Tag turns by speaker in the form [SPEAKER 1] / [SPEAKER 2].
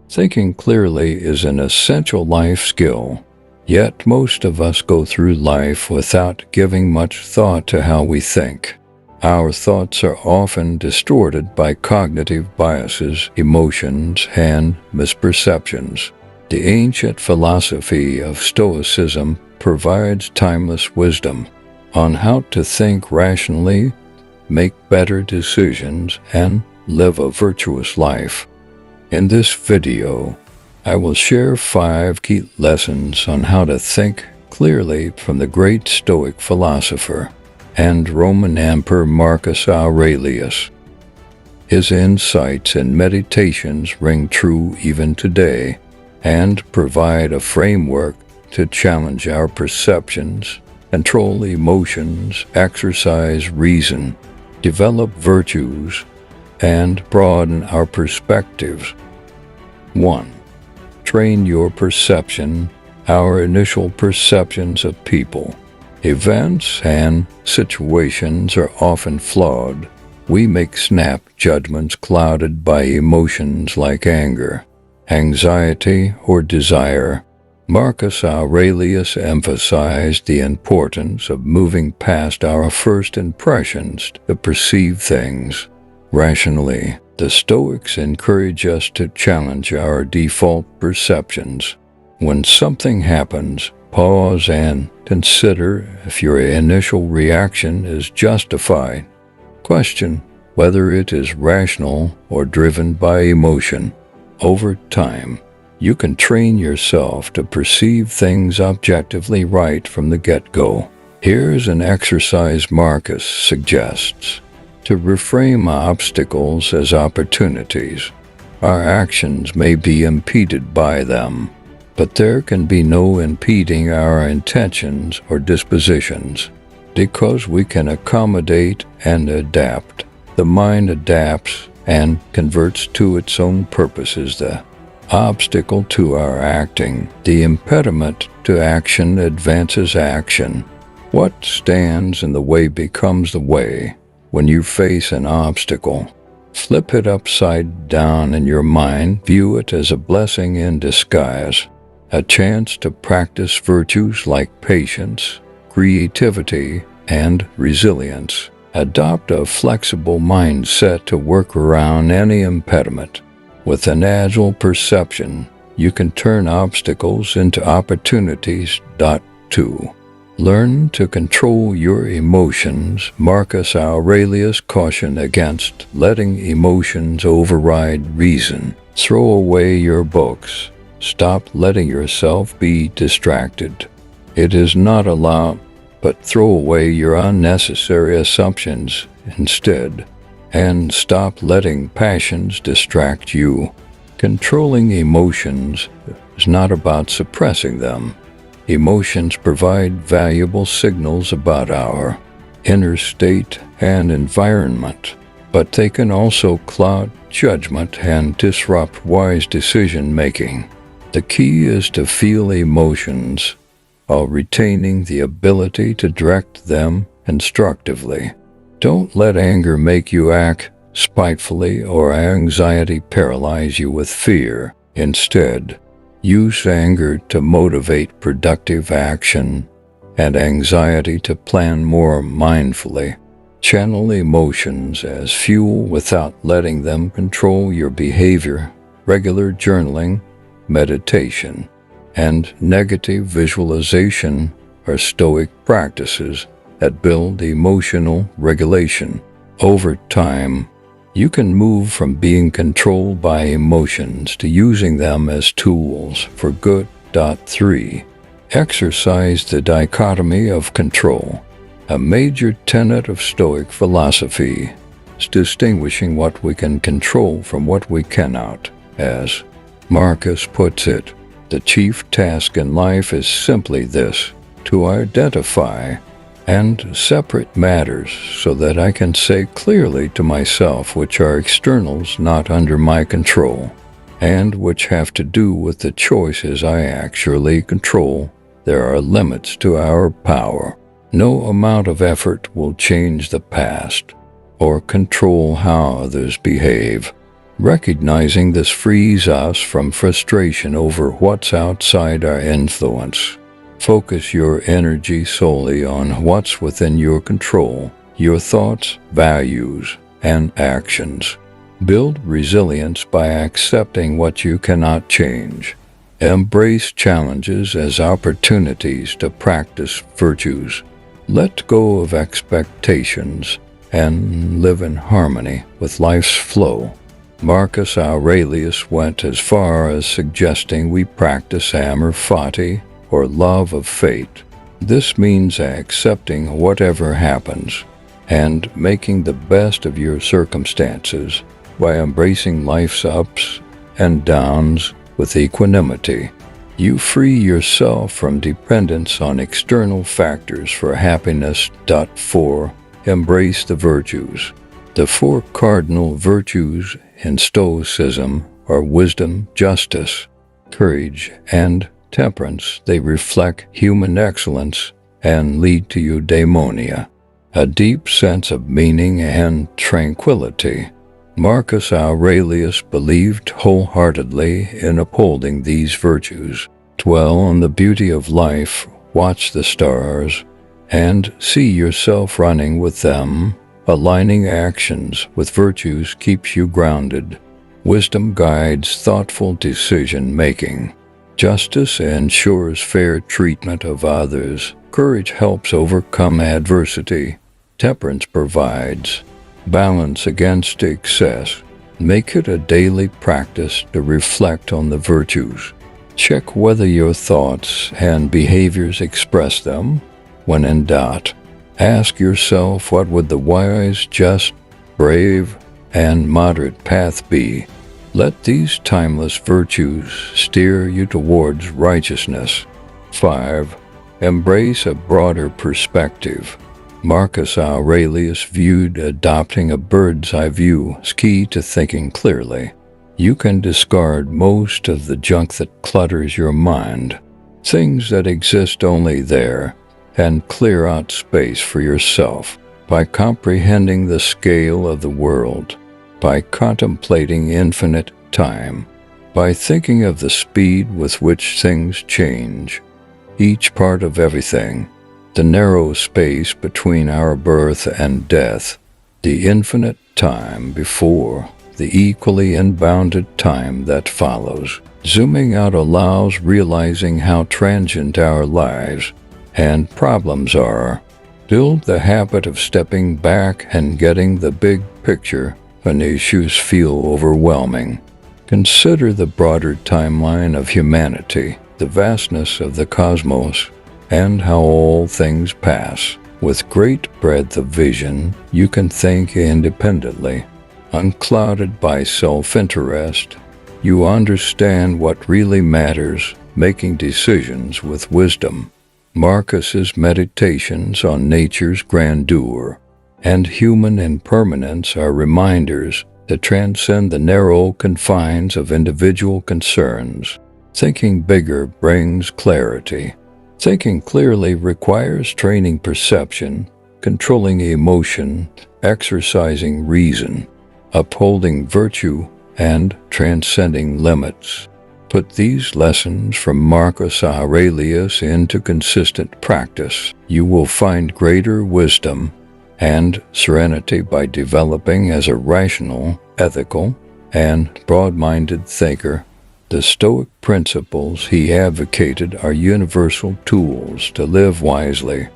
[SPEAKER 1] Thinking clearly is an essential life skill, yet most of us go through life without giving much thought to how we think. Our thoughts are often distorted by cognitive biases, emotions, and misperceptions. The ancient philosophy of Stoicism provides timeless wisdom on how to think rationally, make better decisions, and live a virtuous life. In this video, I will share 5 key lessons on how to think clearly from the great Stoic philosopher and Roman Emperor Marcus Aurelius. His insights and meditations ring true even today and provide a framework to challenge our perceptions, control emotions, exercise reason, develop virtues, and broaden our perspectives. 1. Train your perception. Our initial perceptions of people, events, and situations are often flawed. We make snap judgments clouded by emotions like anger, anxiety, or desire. Marcus Aurelius emphasized the importance of moving past our first impressions to perceive things rationally. The Stoics encourage us to challenge our default perceptions. When something happens, pause and consider if your initial reaction is justified. Question whether it is rational or driven by emotion. Over time, you can train yourself to perceive things objectively right from the get-go. Here's an exercise Marcus suggests. To reframe obstacles as opportunities. Our actions may be impeded by them, but there can be no impeding our intentions or dispositions. Because we can accommodate and adapt, the mind adapts and converts to its own purposes the obstacle to our acting. The impediment to action advances action. What stands in the way becomes the way. When you face an obstacle, flip it upside down in your mind. View it as a blessing in disguise, a chance to practice virtues like patience, creativity, and resilience. Adopt a flexible mindset to work around any impediment. With an agile perception, you can turn obstacles into opportunities. 2. Learn to control your emotions. Marcus Aurelius cautioned against letting emotions override reason. Throw away your books. Stop letting yourself be distracted. It is not allowed, but throw away your unnecessary assumptions instead. And stop letting passions distract you. Controlling emotions is not about suppressing them. Emotions provide valuable signals about our inner state and environment, but they can also cloud judgment and disrupt wise decision-making. The key is to feel emotions while retaining the ability to direct them constructively. Don't let anger make you act spitefully or anxiety paralyze you with fear. Instead, use anger to motivate productive action and anxiety to plan more mindfully. Channel emotions as fuel without letting them control your behavior. Regular journaling, meditation, and negative visualization are Stoic practices that build emotional regulation. Over time, you can move from being controlled by emotions to using them as tools for good. 3. Exercise the dichotomy of control. A major tenet of Stoic philosophy is distinguishing what we can control from what we cannot. As Marcus puts it, the chief task in life is simply this: to identify and separate matters so that I can say clearly to myself which are externals not under my control, and which have to do with the choices I actually control. There are limits to our power. No amount of effort will change the past or control how others behave. Recognizing this frees us from frustration over what's outside our influence. Focus your energy solely on what's within your control, your thoughts, values, and actions. Build resilience by accepting what you cannot change. Embrace challenges as opportunities to practice virtues. Let go of expectations and live in harmony with life's flow. Marcus Aurelius went as far as suggesting we practice amor fati, or love of fate. This means accepting whatever happens and making the best of your circumstances by embracing life's ups and downs with equanimity. You free yourself from dependence on external factors for happiness. 4. Embrace the virtues. The 4 cardinal virtues in Stoicism are wisdom, justice, courage, and temperance. They reflect human excellence and lead to eudaimonia, a deep sense of meaning and tranquility. Marcus Aurelius believed wholeheartedly in upholding these virtues. Dwell on the beauty of life, watch the stars, and see yourself running with them. Aligning actions with virtues keeps you grounded. Wisdom guides thoughtful decision-making. Justice ensures fair treatment of others. Courage helps overcome adversity. Temperance provides balance against excess. Make it a daily practice to reflect on the virtues. Check whether your thoughts and behaviors express them. When in doubt, ask yourself, what would the wise, just, brave, and moderate path be? Let these timeless virtues steer you towards righteousness. 5. Embrace a broader perspective. Marcus Aurelius viewed adopting a bird's-eye view as key to thinking clearly. You can discard most of the junk that clutters your mind, things that exist only there, and clear out space for yourself by comprehending the scale of the world, by contemplating infinite time, by thinking of the speed with which things change, each part of everything, the narrow space between our birth and death, the infinite time before, the equally unbounded time that follows. Zooming out allows realizing how transient our lives and problems are. Build the habit of stepping back and getting the big picture when issues feel overwhelming. Consider the broader timeline of humanity, the vastness of the cosmos, and how all things pass. With great breadth of vision, you can think independently. Unclouded by self-interest, you understand what really matters, making decisions with wisdom. Marcus's meditations on nature's grandeur and human impermanence are reminders that transcend the narrow confines of individual concerns. Thinking bigger brings clarity. Thinking clearly requires training perception, controlling emotion, exercising reason, upholding virtue, and transcending limits. Put these lessons from Marcus Aurelius into consistent practice. You will find greater wisdom and serenity by developing as a rational, ethical, and broad-minded thinker. The Stoic principles he advocated are universal tools to live wisely,